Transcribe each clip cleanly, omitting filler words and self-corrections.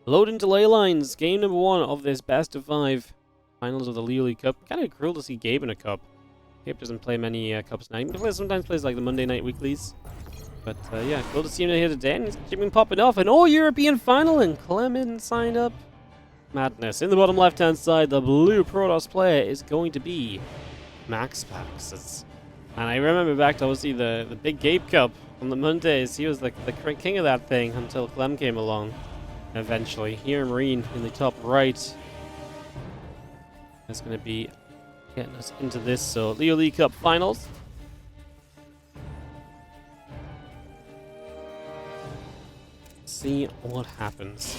Load into ley lines. Game number 1 of this best of 5 finals of the LiuLi Cup. Kind of cruel to see Gabe in a cup. Gabe doesn't play many cups now. He sometimes plays like the Monday night weeklies. But yeah, cool to see him here today. And he's been popping off an all-European final, and Clement signed up. Madness. In the bottom left-hand side, the blue Protoss player is going to be MaxPax. And I remember back to obviously the big Gabe Cup on the Mondays. He was the king of that thing until Clem came along. Eventually, HeroMarine in the top right. That's going to be getting us into this. So, LiuLi Cup finals. See what happens.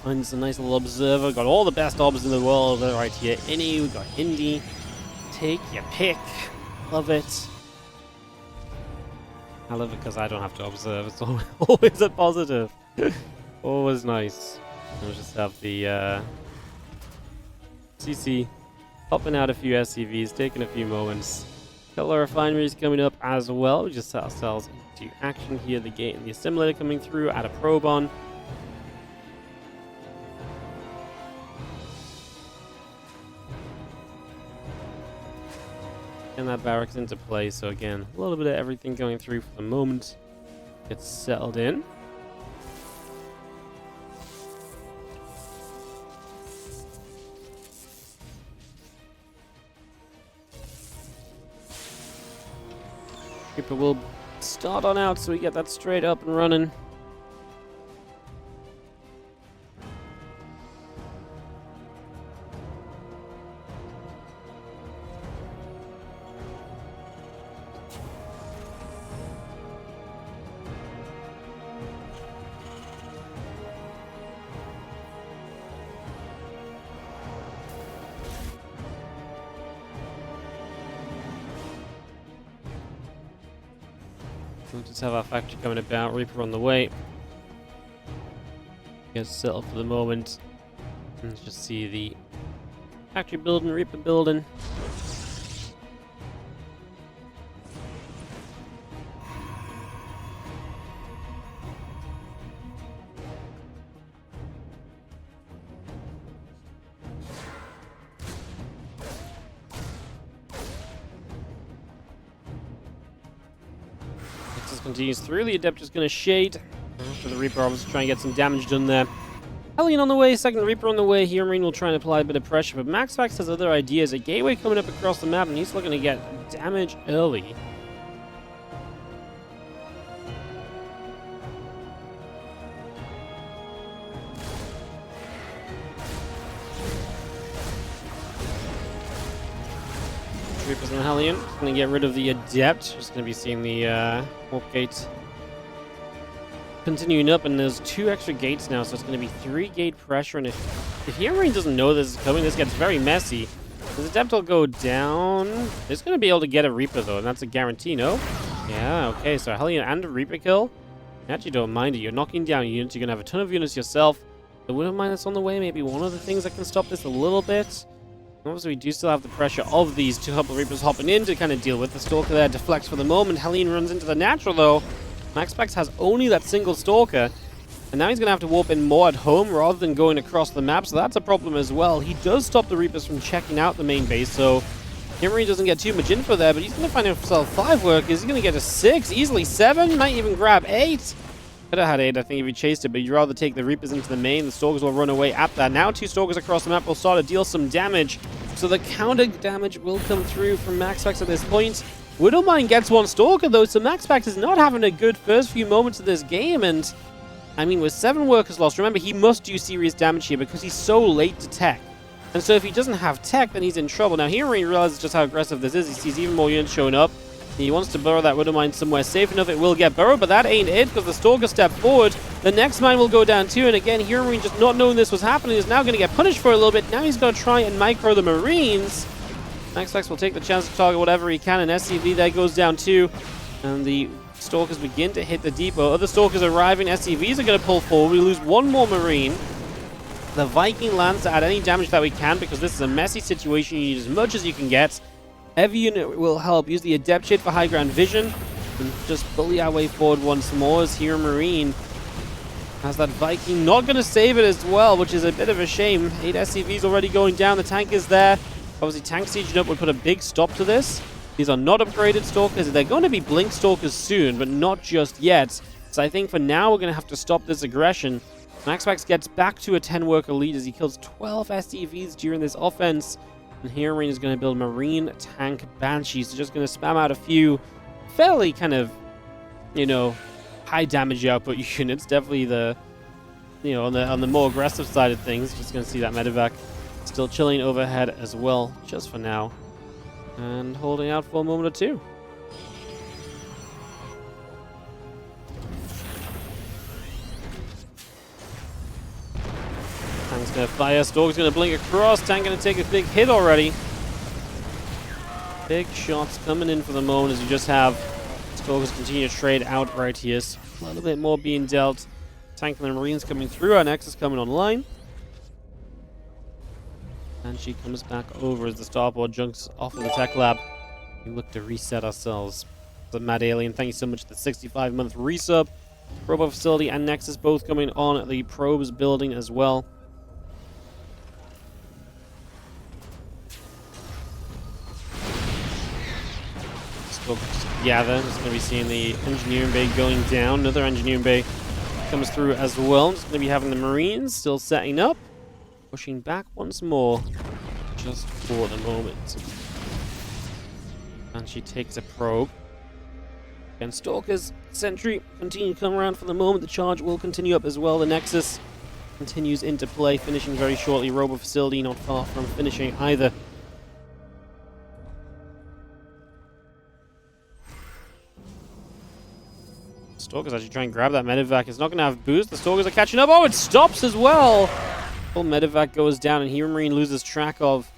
Finds a nice little observer. Got all the best obs in the world right here. Ini, we got Hindi. Take your pick. Love it. I love it because I don't have to observe. It's always a positive. Always nice. We'll just have the CC popping out a few SCVs, taking a few moments. Couple of refineries coming up as well. We just set ourselves into action here. The gate and the assimilator coming through. Add a probe on. And that barracks into play. So again, a little bit of everything going through for the moment. Gets settled in. Reaper will start on out so we get that straight up and running. We'll just have our factory coming about, Reaper on the way. Get settled for the moment. And let's just see the factory building, Reaper building. Continues through. The Adept is going to shade for the Reaper, obviously try and get some damage done there. Hellion on the way, second Reaper on the way. HeroMarine will try and apply a bit of pressure, but MaxPax has other ideas. A gateway coming up across the map, and he's looking to get damage early. Reapers and Hellion. Going to get rid of the Adept. Just going to be seeing the warp gate continuing up, and there's 2 extra gates now, so it's going to be 3 gate pressure. And if HeroMarine doesn't know this is coming, this gets very messy. The Adept will go down. It's going to be able to get a Reaper though, and that's a guarantee, no? Yeah, okay, so Hellion and a Reaper kill. I actually don't mind it. You're knocking down units. You're going to have a ton of units yourself. The Widowmine that's on the way, maybe one of the things that can stop this a little bit. Obviously, we do still have the pressure of these 2 couple Reapers hopping in to kind of deal with the Stalker there. Deflects for the moment. Hellion runs into the natural, though. MaxPax has only that single Stalker. And now he's going to have to warp in more at home rather than going across the map. So that's a problem as well. He does stop the Reapers from checking out the main base. So HeroMarine doesn't get too much info there. But he's going to find himself 5 workers. He's going to get a 6. Easily 7. Might even grab 8. Could have had 8, I think, if he chased it, but you'd rather take the Reapers into the main. The Stalkers will run away at that. Now 2 Stalkers across the map will start to deal some damage. So the counter damage will come through from MaxPax at this point. Widowmine gets 1 Stalker, though, so MaxPax is not having a good first few moments of this game. And, I mean, with 7 workers lost, remember, he must do serious damage here because he's so late to tech. And so if he doesn't have tech, then he's in trouble. Now, HeroMarine realizes just how aggressive this is. He sees even more units showing up. He wants to burrow that Widowmine somewhere safe enough. It will get burrowed, but that ain't it because the Stalker stepped forward. The next mine will go down too, and again, HeroMarine, just not knowing this was happening, is now going to get punished for it a little bit. Now he's going to try and micro the Marines. MaxPax will take the chance to target whatever he can, and SCV there goes down too. And the Stalkers begin to hit the depot. Other Stalkers arriving. SCVs are going to pull forward. We lose 1 more Marine. The Viking lands to add any damage that we can because this is a messy situation. You need as much as you can get. Every unit will help. Use the Adept Shade for high ground vision. And just bully our way forward once more as HeroMarine As that Viking not going to save it as well, which is a bit of a shame. 8 SCVs already going down. The tank is there. Obviously, tank sieging up would put a big stop to this. These are not upgraded Stalkers. They're going to be Blink Stalkers soon, but not just yet. So I think for now, we're going to have to stop this aggression. MaxPax gets back to a 10-worker lead as he kills 12 SCVs during this offense. And HeroMarine is going to build Marine Tank Banshees. So just going to spam out a few fairly kind of, you know, high damage output units. Definitely the, you know, on the more aggressive side of things. Just going to see that medevac still chilling overhead as well, just for now. And holding out for a moment or two. Tank's going to fire. Stalk's going to blink across. Tank going to take a big hit already. Big shots coming in for the moment as you just have Stalkers continue to trade out right here. A little bit more being dealt. Tank and the Marines coming through. Our Nexus coming online. And she comes back over as the starboard jumps off of the tech lab. We look to reset ourselves. The Mad Alien, thank you so much for the 65-month resub. Robot Facility and Nexus both coming on the probes building as well. Gather. Just going to be seeing the engineering bay going down. Another engineering bay comes through as well. Just going to be having the Marines still setting up. Pushing back once more. Just for the moment. And she takes a probe. And Stalkers, Sentry, continue to come around for the moment. The charge will continue up as well. The Nexus continues into play, finishing very shortly. Robo Facility not far from finishing either. Stalkers actually try and grab that medevac. It's not going to have boost. The Stalkers are catching up. Oh, it stops as well. Full medevac goes down, and HeroMarine loses track of,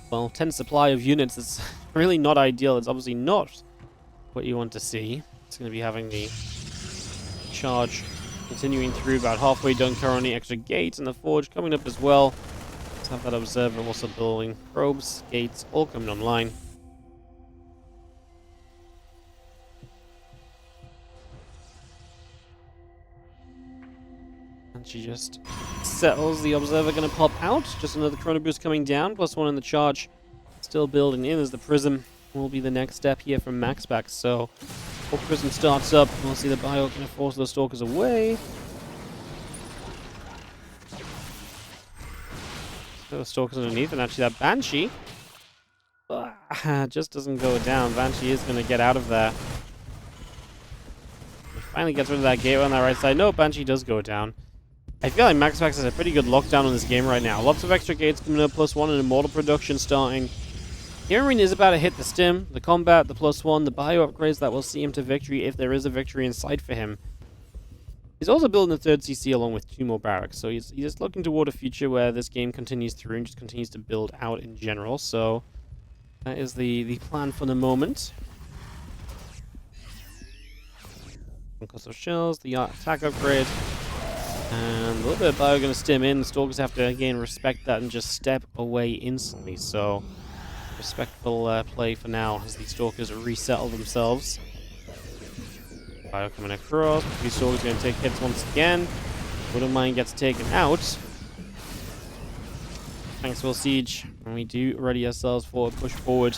well, 10 supply of units. It's really not ideal. It's obviously not what you want to see. It's going to be having the charge continuing through, about halfway done currently. Extra gates and the forge coming up as well. Let's have that observer also building probes, gates, all coming online. And she just settles. The observer going to pop out. Just another chrono boost coming down. +1 in the charge. Still building in as the prism will be the next step here from MaxPax. So, before prism starts up, we'll see the bio going to force those Stalkers away. So, Stalkers underneath, and actually that Banshee just doesn't go down. Banshee is going to get out of there. He finally gets rid of that gateway on that right side. No, Banshee does go down. I feel like MaxPax has a pretty good lockdown on this game right now. Lots of extra gates coming up, +1 in Immortal production starting. HeroMarine is about to hit the stim, the combat, the +1, the bio upgrades that will see him to victory if there is a victory in sight for him. He's also building a 3rd CC along with 2 more barracks, so he's just looking toward a future where this game continues through and just continues to build out in general. So that is the plan for the moment. Concussive shells, the attack upgrade. And a little bit of bio going to stim in. The Stalkers have to, again, respect that and just step away instantly. So, respectful play for now as the Stalkers resettle themselves. Bio coming across. The Stalkers going to take hits once again. Wouldn't mind gets taken out. Thanks for siege. And we do ready ourselves for a push forward.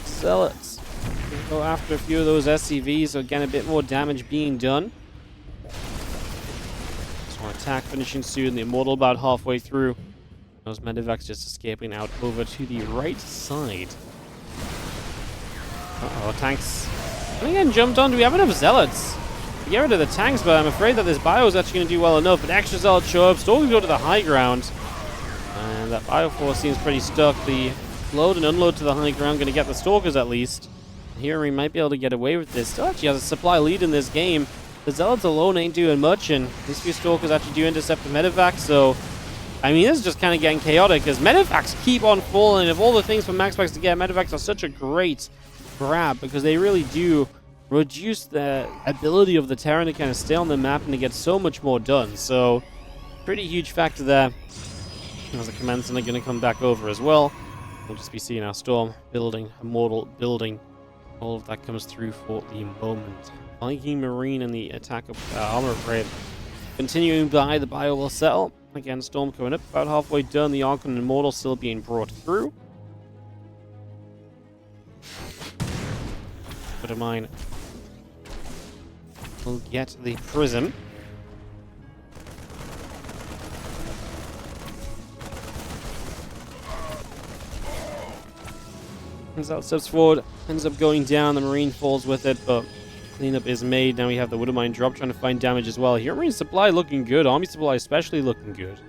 Zealots. Go after a few of those SCVs. So, again, a bit more damage being done. Attack finishing soon. The Immortal about halfway through. Those medevacs just escaping out over to the right side. Uh-oh, tanks. Again, jumped on. Do we have enough zealots? We get rid of the tanks, but I'm afraid that this bio is actually going to do well enough. But extra zealots show up. Stalkers go to the high ground. And that bio force seems pretty stuck. The load and unload to the high ground going to get the Stalkers at least. HeroMarine might be able to get away with this. Still actually has a supply lead in this game. The Zealots alone ain't doing much, and these few Stalkers actually do intercept the medevac, so I mean, this is just kind of getting chaotic, because medevacs keep on falling. Of all the things for MaxPax to get, medevacs are such a great grab, because they really do reduce the ability of the Terran to kind of stay on the map and to get so much more done, so pretty huge factor there. As the command center going to come back over as well. We'll just be seeing our Storm building, Immortal building. All of that comes through for the moment. Viking Marine and the attack of armor upgrade Continuing by, the bio will settle. Again, Storm coming up about halfway done. The Archon Immortal still being brought through. But mine will get the Prism. Zelt steps forward, ends up going down. The Marine falls with it, but cleanup is made. Now we have the Widowmine drop trying to find damage as well. HeroMarine supply looking good. Army supply especially looking good.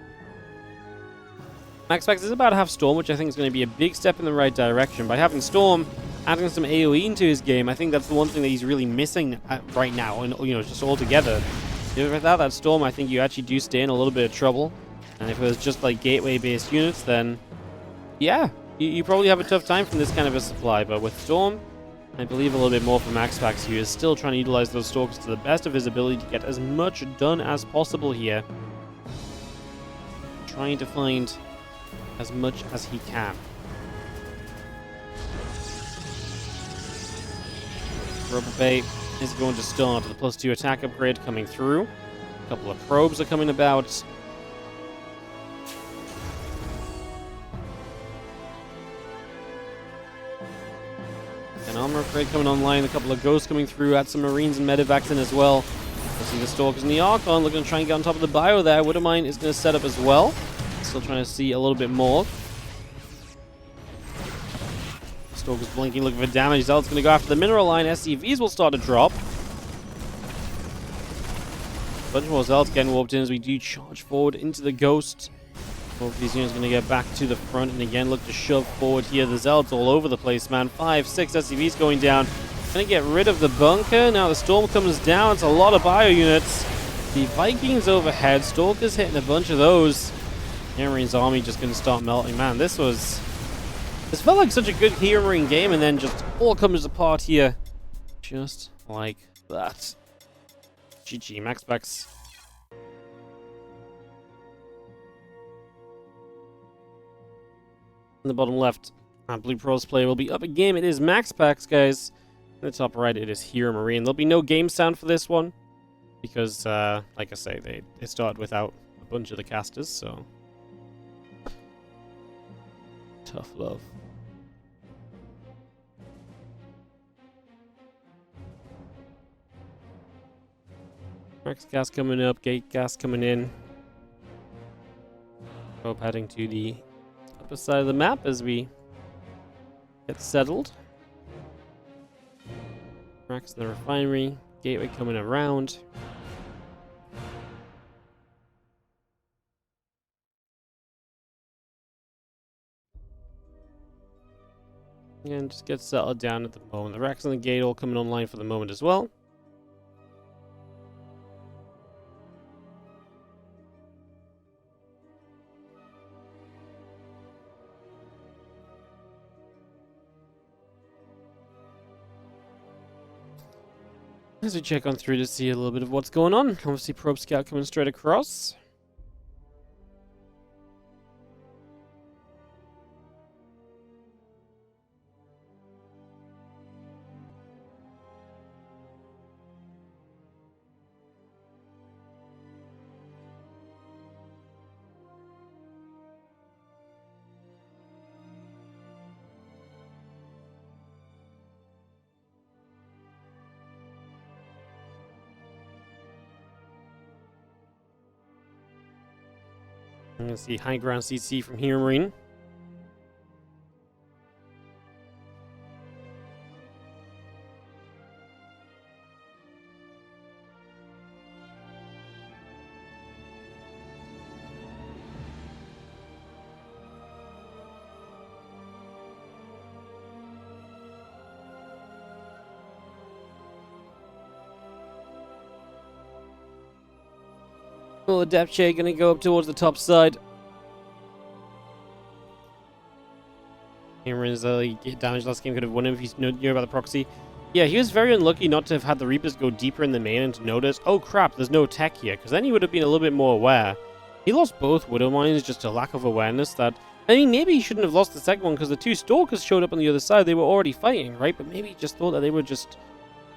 MaxPax is about to have Storm, which I think is going to be a big step in the right direction. By having Storm, adding some AoE into his game, I think that's the one thing that he's really missing right now, and just all together. Without that Storm, I think you actually do stay in a little bit of trouble. And if it was just like gateway-based units, then yeah, you probably have a tough time from this kind of a supply. But with Storm, I believe a little bit more for MaxPax, who is still trying to utilize those Stalkers to the best of his ability to get as much done as possible here. Trying to find as much as he can. Rubber Bay is going to start with a +2 attack upgrade coming through. A couple of probes are coming about. An armor upgrade coming online, a couple of ghosts coming through, add some Marines and Medivacs in as well. We'll see the Stalkers and the Archon looking to try and get on top of the bio there. Widowmine is going to set up as well. Still trying to see a little bit more. Stalkers blinking, looking for damage. Zelt's going to go after the mineral line. SCVs will start to drop. A bunch more Zelts getting warped in as we do charge forward into the Ghost. Both these units going to get back to the front and again look to shove forward here. The Zelts all over the place, man. 5, 6 SCVs going down. Going to get rid of the bunker. Now the Storm comes down. It's a lot of bio units. The Vikings overhead. Stalkers hitting a bunch of those. HeroMarine's army just going to start melting. Man, this felt like such a good HeroMarine game, and then just all comes apart here. Just like that. GG, MaxPax. In the bottom left, Blue Pros player will be up a game. It is MaxPax, guys. In the top right, it is HeroMarine. There'll be no game sound for this one, because, like I say, they started without a bunch of the casters, so tough love. Max gas coming up, gate gas coming in. Hope heading to the upper side of the map as we get settled. Max in the refinery, gateway coming around. And just get settled down at the moment. The racks on the gate all coming online for the moment as well. As we check on through to see a little bit of what's going on. Obviously, Probe Scout coming straight across. I'm going to see high ground CC from HeroMarine. Well, the depth shade going to go up towards the top side. HeroMarine's damage last game could have won him if he's knew about the proxy. Yeah, he was very unlucky not to have had the Reapers go deeper in the main and to notice, oh crap, there's no tech here, because then he would have been a little bit more aware. He lost both Widowmines just to lack of awareness that... I mean, maybe he shouldn't have lost the second one because the two Stalkers showed up on the other side. They were already fighting, right? But maybe he just thought that they were just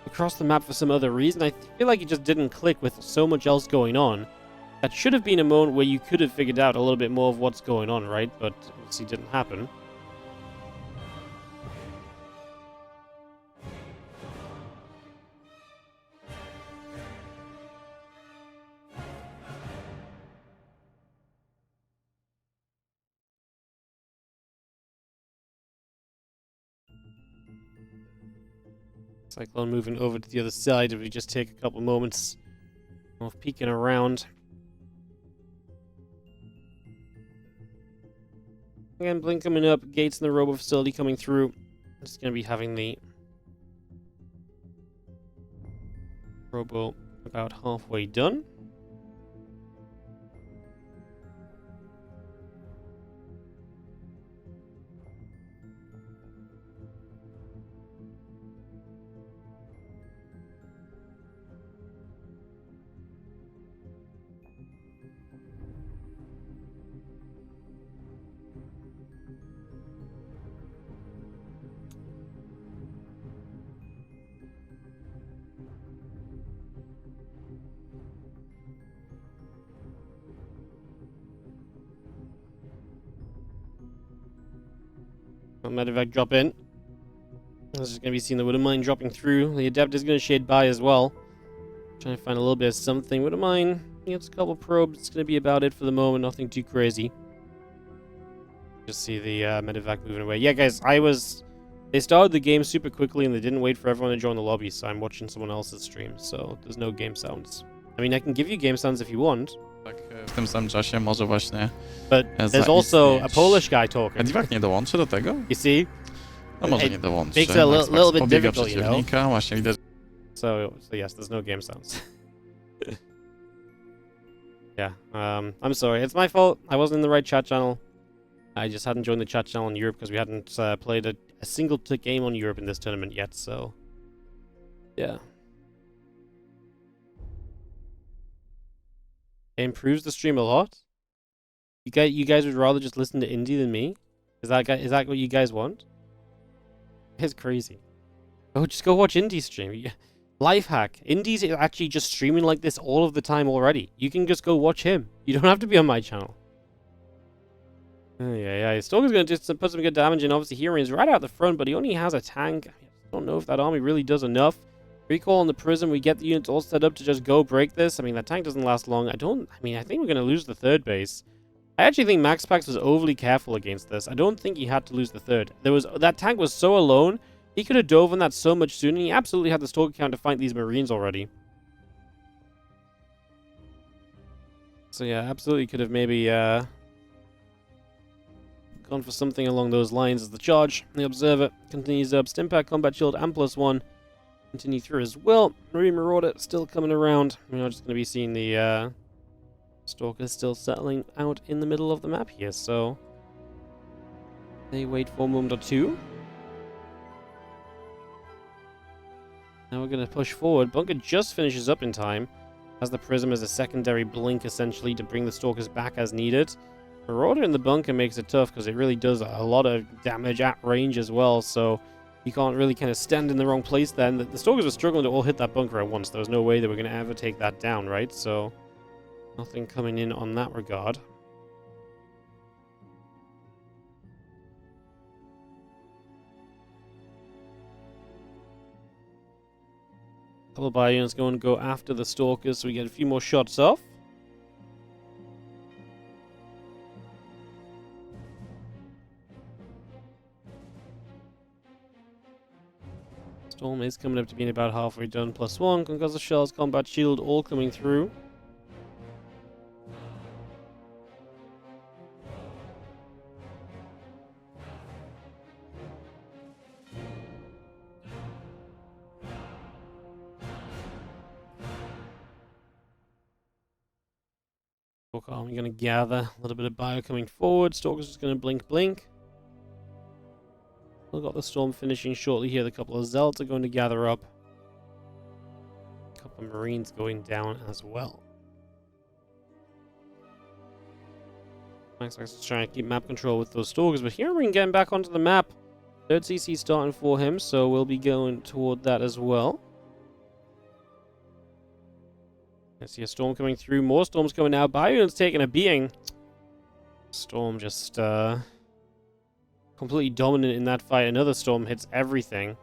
across the map for some other reason. I feel like it just didn't click with so much else going on. That should have been a moment where you could have figured out a little bit more of what's going on, right? But obviously didn't happen. Cyclone moving over to the other side if we just take a couple moments of peeking around. Again, Blink coming up, Gates in the Robo facility coming through. Just going to be having the Robo about halfway done. Medevac drop in. This is going to be seeing the Widow Mine dropping through. The Adept is going to shade by as well. Trying to find a little bit of something. Widow Mine gets a couple probes. It's going to be about it for the moment. Nothing too crazy. Just see the Medevac moving away. Yeah, guys, they started the game super quickly and they didn't wait for everyone to join the lobby, so I'm watching someone else's stream, so there's no game sounds. I mean, I can give you game sounds if you want. Tak, w tym samym czasie może właśnie But there's also a Polish guy talking. Medivac nie dołączy do tego? You see? No może nie dołączy. Makes it a little bit difficult, you know? Właśnie widać. So yes, there's no game sounds. Yeah, I'm sorry. It's my fault. I wasn't in the right chat channel. I just hadn't joined the chat channel in Europe because we hadn't played a single game on Europe in this tournament yet, so... Yeah. It improves the stream a lot? You guys would rather just listen to indie than me? Is that what you guys want? It's crazy. Oh, just go watch indie stream. Life hack. Indie's actually just streaming like this all of the time already. You can just go watch him. You don't have to be on my channel. Yeah. Stalker's going to just put some good damage in. Obviously, HeroMarine's right out the front, but he only has a tank. I don't know if that army really does enough. Recall on the Prism. We get the units all set up to just go break this. I mean, that tank doesn't last long. I think we're going to lose the third base. I actually think MaxPax was overly careful against this. I don't think he had to lose the third. That tank was so alone. He could have dove on that so much sooner. He absolutely had the Stalker count to fight these Marines already. So yeah, absolutely could have maybe gone for something along those lines as the charge. The Observer continues up. Stimpack, Combat Shield, and +1 continue through as well. Marine Marauder still coming around. We're just going to be seeing the Stalker still settling out in the middle of the map here, so they wait for a moment or two. Now we're going to push forward. Bunker just finishes up in time, as the Prism as a secondary blink, essentially, to bring the Stalkers back as needed. Marauder in the bunker makes it tough, because it really does a lot of damage at range as well, so you can't really kind of stand in the wrong place then. The Stalkers were struggling to all hit that bunker at once. There was no way they were going to ever take that down, right? So nothing coming in on that regard. Couple of bio units going to go after the Stalkers, so we get a few more shots off. Storm is coming up to being about halfway done. +1, Concussive Shells, Combat Shield, all coming through. Stalker Army going to gather. A little bit of bio coming forward. Stalker's just going to blink. Still got the Storm finishing shortly here. The couple of Zealots are going to gather up. A couple of Marines going down as well. MaxPax is trying to keep map control with those Stalkers, but HeroMarine getting back onto the map. Third CC starting for him, so we'll be going toward that as well. I see a storm coming through. More storms coming out. Byron's taking a beating. Storm just completely dominant in that fight. Another storm hits everything.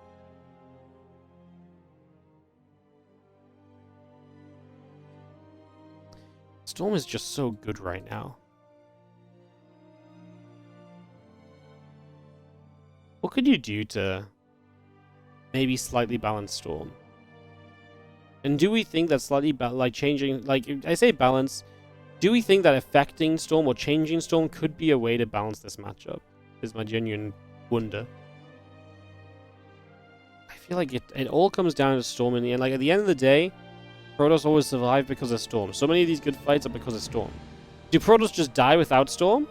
Storm is just so good right now. What could you do to maybe slightly balance Storm? And do we think that slightly changing, like I say balance, do we think that affecting Storm or changing Storm could be a way to balance this matchup? Is my genuine wonder. I feel like it all comes down to Storm in the end. Like at the end of the day, Protoss always survive because of Storm. So many of these good fights are because of Storm. Do Protoss just die without Storm?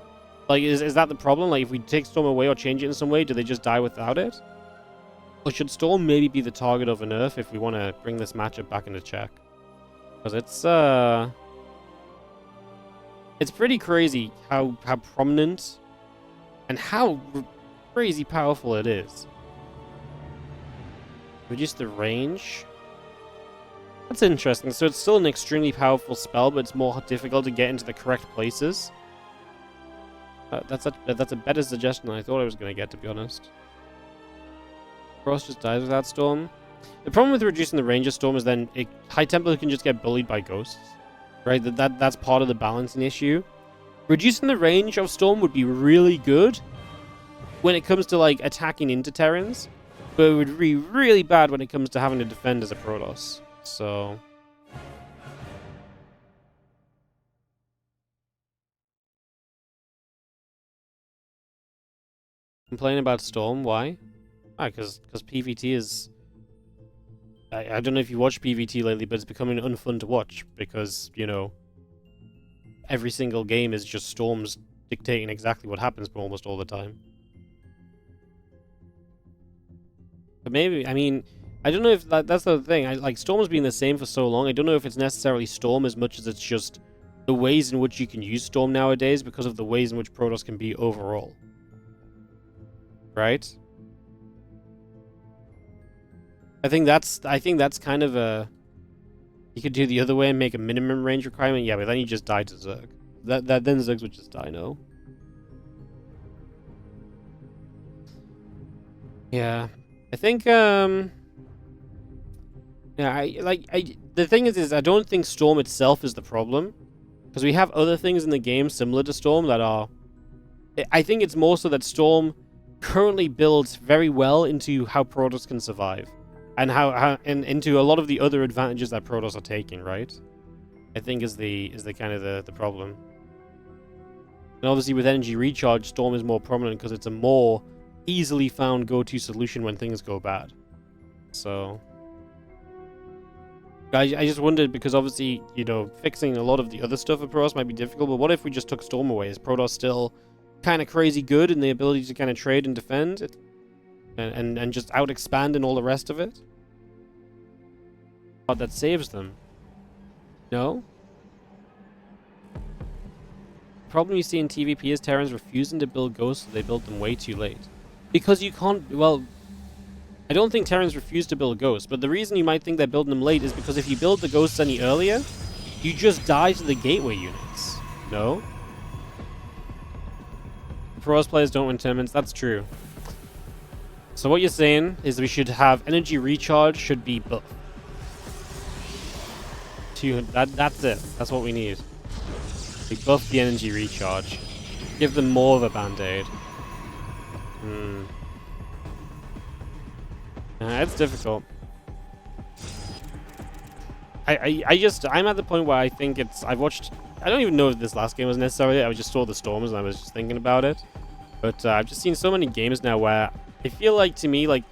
Like, is that the problem? Like, if we take Storm away or change it in some way, do they just die without it? Or should Storm maybe be the target of a nerf if we want to bring this matchup back into check? Because it's pretty crazy how prominent and how crazy powerful it is. Reduce the range. That's interesting. So it's still an extremely powerful spell, but it's more difficult to get into the correct places. That's a better suggestion than I thought I was going to get, to be honest. Frost just dies without Storm. The problem with reducing the range of Storm is then High Templar can just get bullied by ghosts. Right? That's part of the balancing issue. Reducing the range of Storm would be really good when it comes to like attacking into Terrans, but it would be really bad when it comes to having to defend as a Protoss. So complain about Storm, why? Because PvT is... I don't know if you watch PvT lately, but it's becoming unfun to watch because, you know, every single game is just Storms dictating exactly what happens almost all the time. But maybe, I mean, I don't know if that's the thing. Like, Storm's been the same for so long. I don't know if it's necessarily Storm as much as it's just the ways in which you can use Storm nowadays because of the ways in which Protoss can be overall. Right? I think that's kind of a... You could do the other way and make a minimum range requirement. Yeah, but then you just die to Zerg. Then Zergs would just die, no? Yeah. I think, yeah, the thing is I don't think Storm itself is the problem. Because we have other things in the game similar to Storm that are... I think it's more so that Storm currently builds very well into how Protoss can survive. And and into a lot of the other advantages that Protoss are taking, right? I think is the kind of the problem. And obviously with energy recharge, Storm is more prominent because it's a more easily found go-to solution when things go bad. So I just wondered, because obviously, you know, fixing a lot of the other stuff for Protoss might be difficult, but what if we just took Storm away? Is Protoss still kind of crazy good in the ability to kind of trade and defend it? And just out-expand and all the rest of it? But that saves them. No? The problem you see in TVP is Terrans refusing to build ghosts, so they build them way too late. Because you can't... Well, I don't think Terrans refuse to build ghosts, but the reason you might think they're building them late is because if you build the ghosts any earlier, you just die to the gateway units. No? Protoss players don't win tournaments. That's true. So what you're saying is we should have energy recharge should be buffed. That's it. That's what we need. We buff the energy recharge. Give them more of a band-aid. It's difficult. I'm at the point where I think I've watched... I don't even know if this last game was necessarily... I just saw the Storms and I was just thinking about it. But I've just seen so many games now where I feel like, to me, like...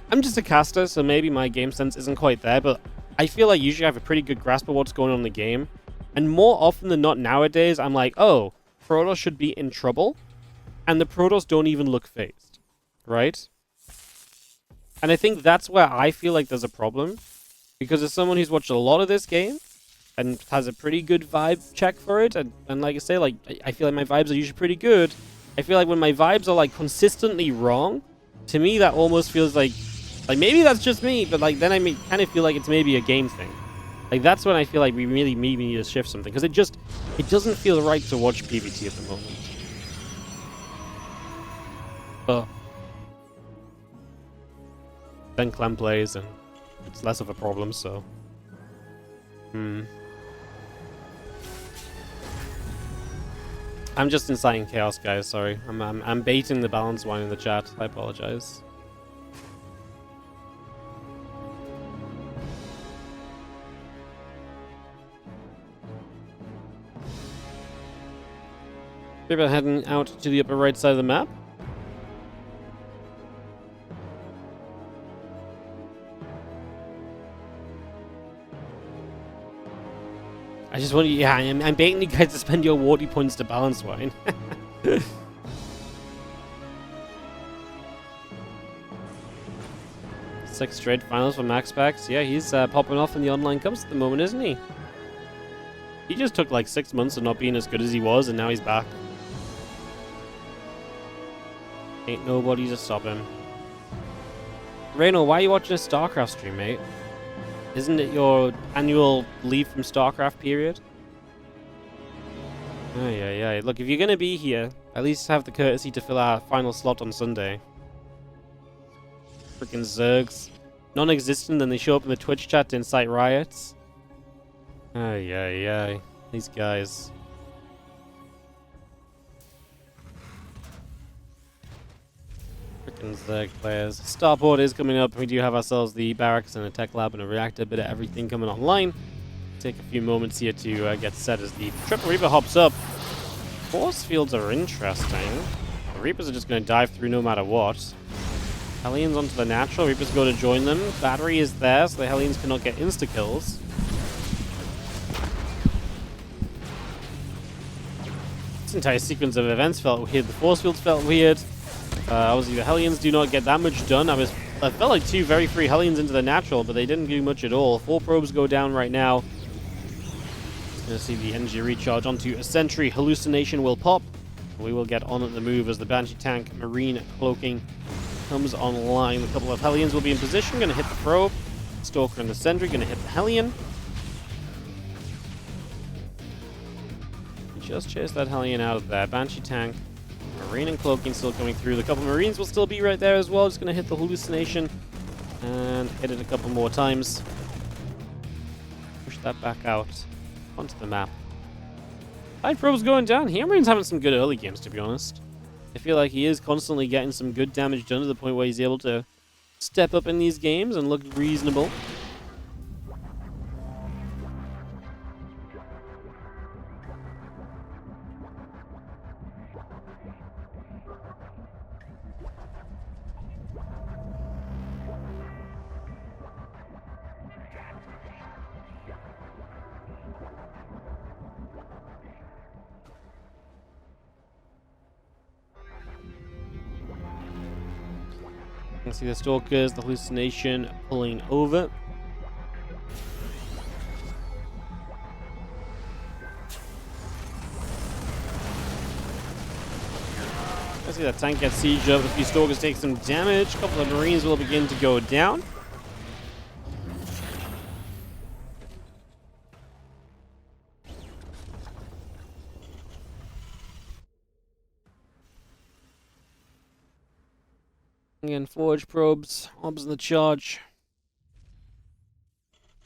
I'm just a caster, so maybe my game sense isn't quite there, but I feel like usually I have a pretty good grasp of what's going on in the game. And more often than not nowadays, I'm like, oh, Protoss should be in trouble. And the Protoss don't even look phased. Right? And I think that's where I feel like there's a problem. Because as someone who's watched a lot of this game, and has a pretty good vibe check for it, and like I say, like, I feel like my vibes are usually pretty good. I feel like when my vibes are, like, consistently wrong, to me that almost feels like maybe that's just me, but, like, then I kind of feel like it's maybe a game thing. Like, that's when I feel like we really maybe need to shift something. Because it doesn't feel right to watch PvT at the moment. But then Clem plays and it's less of a problem, so... I'm just inciting chaos, guys, sorry. I'm baiting the balance wine in the chat. I apologize. Maybe I'm heading out to the upper right side of the map. I just want to, yeah, I'm baiting you guys to spend your wardy points to balance wine. 6 straight finals for MaxPax. Yeah, he's popping off in the online cups at the moment, isn't he? He just took like 6 months of not being as good as he was, and now he's back. Ain't nobody to stop him. Reyno, why are you watching a StarCraft stream, mate? Isn't it your annual leave from StarCraft period? Oh, yeah. Look, if you're going to be here, at least have the courtesy to fill our final slot on Sunday. Freaking Zergs. Non-existent, then they show up in the Twitch chat to incite riots. Oh, yeah. These guys. Freaking Zerg players. Starport is coming up. We do have ourselves the barracks and a tech lab and a reactor. Bit of everything coming online. Take a few moments here to get set as the Triple Reaper hops up. Force fields are interesting. The Reapers are just going to dive through no matter what. Hellions onto the natural. Reapers go to join them. Battery is there, so the Hellions cannot get insta-kills. This entire sequence of events felt weird. The force fields felt weird. Obviously, the Hellions do not get that much done. I felt like 2 very free Hellions into the natural, but they didn't do much at all. 4 probes go down right now. Gonna see the energy recharge onto a sentry. Hallucination will pop. We will get on at the move as the Banshee tank, Marine cloaking comes online. A couple of Hellions will be in position. Gonna hit the probe. Stalker and the sentry gonna hit the Hellion. Just chase that Hellion out of there. Banshee tank, Marine and cloaking still coming through. The couple Marines will still be right there as well. Just gonna hit the hallucination and hit it a couple more times. Push that back out onto the map. Tide probe's going down. HeroMarine's having some good early games, to be honest. I feel like he is constantly getting some good damage done to the point where he's able to step up in these games and look reasonable. You can see the Stalkers, the hallucination pulling over. I see that tank gets sieged up. A few Stalkers take some damage. A couple of Marines will begin to go down. Again, forge probes, obs in the charge.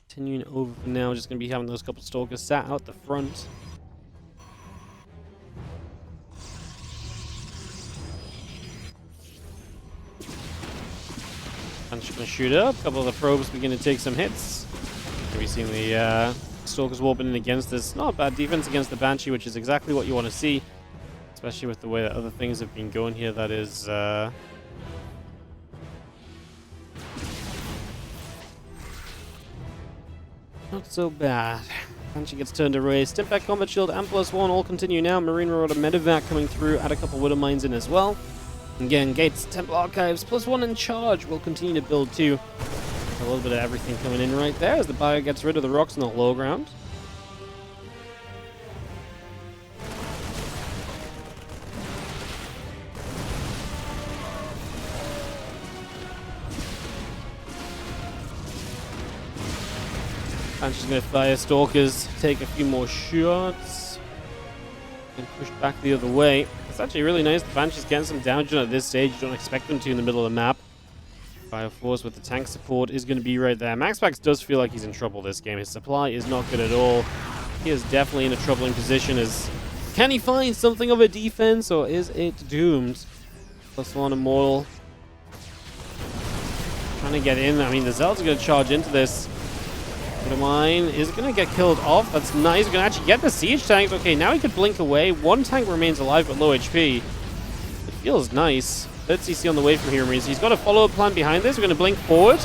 Continuing over for now, just going to be having those couple Stalkers sat out the front. Punch going to shoot up. A couple of the probes begin to take some hits. We've seen the Stalkers warping in against this. Not a bad defense against the Banshee, which is exactly what you want to see. Especially with the way that other things have been going here. That is... not so bad. Banshee gets turned away. Stimpack Combat Shield and +1 all continue now. Marine Marauder Medevac coming through. Add a couple Widow Mines in as well. Again, Gates, Temple Archives, +1 in charge. Will continue to build too. A little bit of everything coming in right there as the Bio gets rid of the rocks in the low ground. And she's going to fire Stalkers, take a few more shots, and push back the other way. It's actually really nice. The Banshee's getting some damage at this stage. You don't expect them to in the middle of the map. Fire Force with the tank support is going to be right there. MaxPax does feel like he's in trouble this game. His supply is not good at all. He is definitely in a troubling position. Can he find something of a defense, or is it doomed? +1 Immortal. Trying to get in. I mean, the Zealots are going to charge into this. Mine is going to get killed off. That's nice. Going to actually get the siege tanks. Okay, now he could blink away. One tank remains alive but low HP. It feels nice. Third CC on the way from HeroMarine. So he's got a follow-up plan behind this. We're going to blink forward.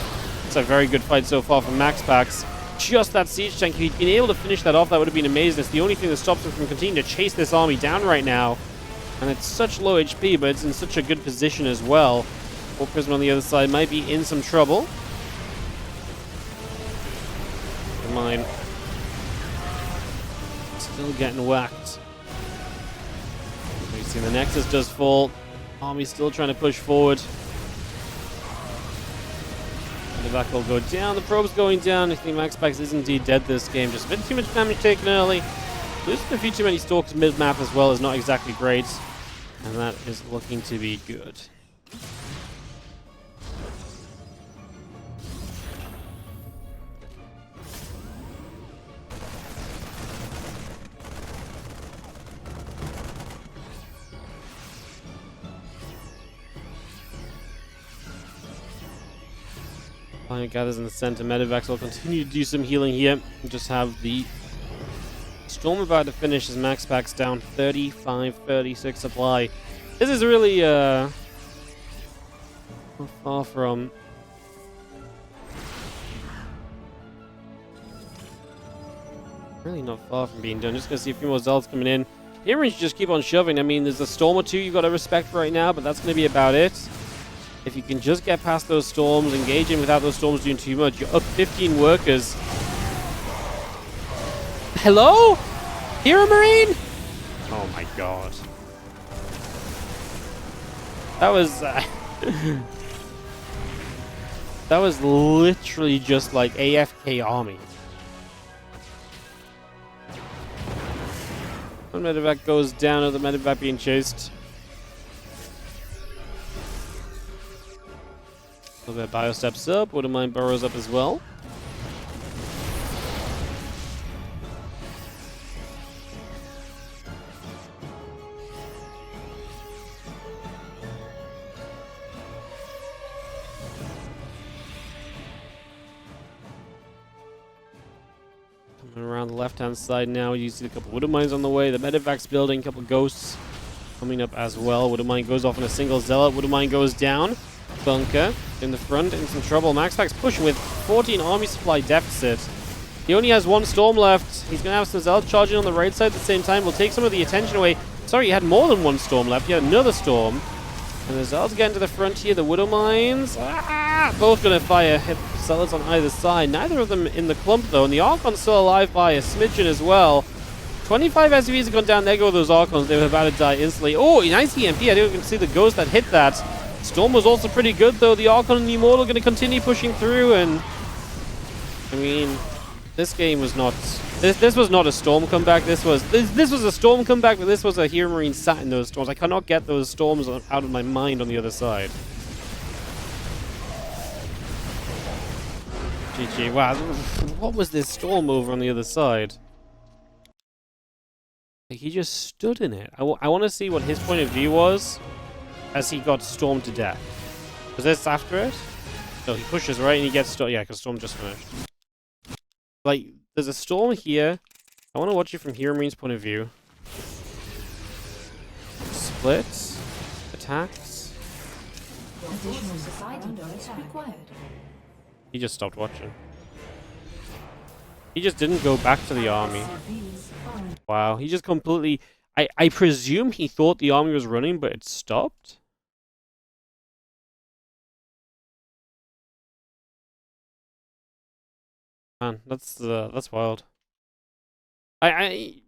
It's a very good fight so far from MaxPax. Just that siege tank. If he'd been able to finish that off, that would have been amazing. It's the only thing that stops him from continuing to chase this army down right now. And it's such low HP, but it's in such a good position as well. War Prism on the other side might be in some trouble. Mine. Still getting whacked. We've seen the Nexus does fall. Army's still trying to push forward. The back will go down. The probe's going down. I think MaxPax is indeed dead this game. Just a bit too much damage taken early. Losing a few too many Stalkers mid-map as well is not exactly great. And that is looking to be good. Lion gathers in the center. Medivacs will continue to do some healing here. We'll just have the Storm about to finish as MaxPax down 35-36 supply. This is really not far from being done. Just gonna see a few more Zealots coming in. HeroMarine should just keep on shoving. I mean, there's a Storm or two you've got to respect right now, but that's gonna be about it. If you can just get past those storms, engage in without those storms doing too much, you're up 15 workers. Hello? HeroMarine? Oh my god. That was... that was literally just like AFK army. One medevac goes down, another medevac being chased. A little bit of Bio steps up, Wouldn't Mind burrows up as well. Coming around the left-hand side now, you see a couple Wouldn't Minds on the way. The medevac's building, a couple Ghosts coming up as well. Wouldn't Mind goes off on a single Zealot. Wouldn't Mind goes down. Bunker in the front, in some trouble. MaxPax pushing with 14 army supply deficit. He only has one Storm left. He's going to have some Zealots charging on the right side at the same time. Will take some of the attention away. Sorry, he had more than one Storm left. He had another Storm. And the Zealots getting to the front here. The Widow Mines. Both going to fire. Hit Zealots on either side. Neither of them in the clump, though. And the Archon's still alive by a smidgen as well. 25 SUVs have gone down. There go those Archons. They were about to die instantly. Oh, nice EMP. I didn't even see the Ghost that hit that. Storm was also pretty good, though. The Archon and the Immortal are going to continue pushing through, and I mean, this game was not. This was not a Storm comeback. This was a Storm comeback, but this was a HeroMarine sat in those storms. I cannot get those storms out of my mind on the other side. GG. Wow, what was this Storm over on the other side? Like, he just stood in it. I want to see what his point of view was as he got stormed to death. Was this after it? No, he pushes right and he gets stormed. Yeah, because Storm just finished. Like, there's a Storm here. I want to watch it from HeroMarine's point of view. Splits. Attacks. He just stopped watching. He just didn't go back to the army. Wow, he just completely... I presume he thought the army was running, but it stopped? Man, that's wild. I